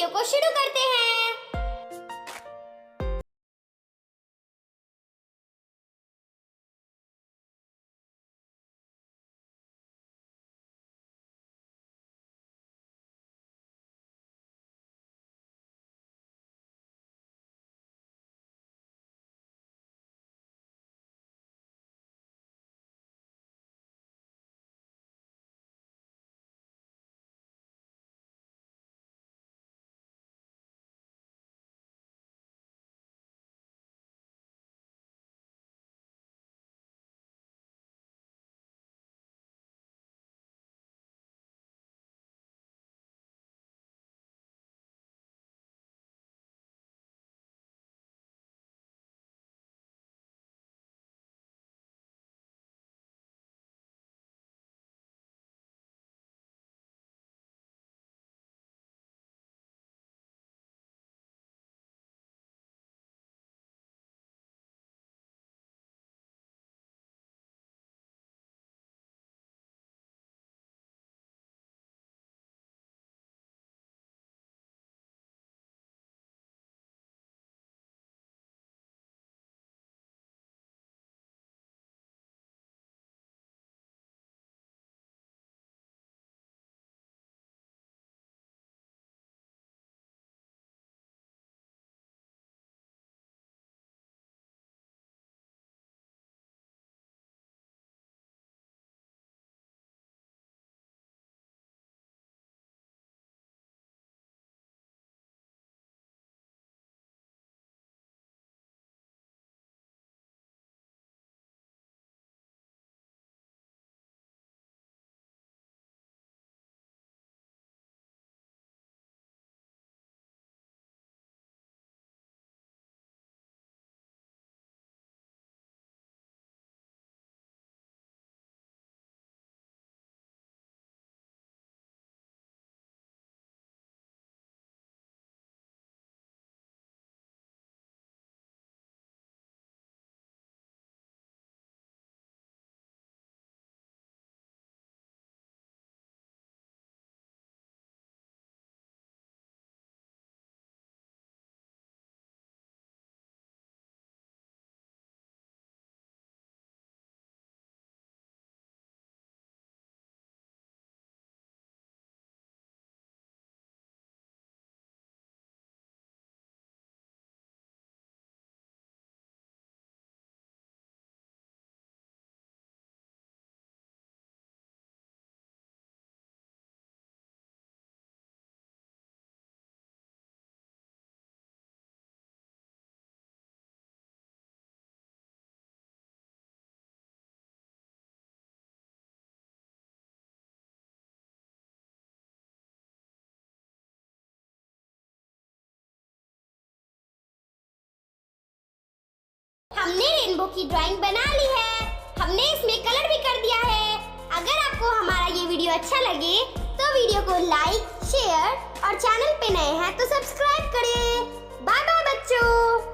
Video को शुरू करते हैं। हमने रेनबो की ड्राइंग बना ली है। हमने इसमें कलर भी कर दिया है। अगर आपको हमारा ये वीडियो अच्छा लगे तो वीडियो को लाइक, शेयर और चैनल पे नए हैं तो सब्सक्राइब करें। बाय बाय बच्चों।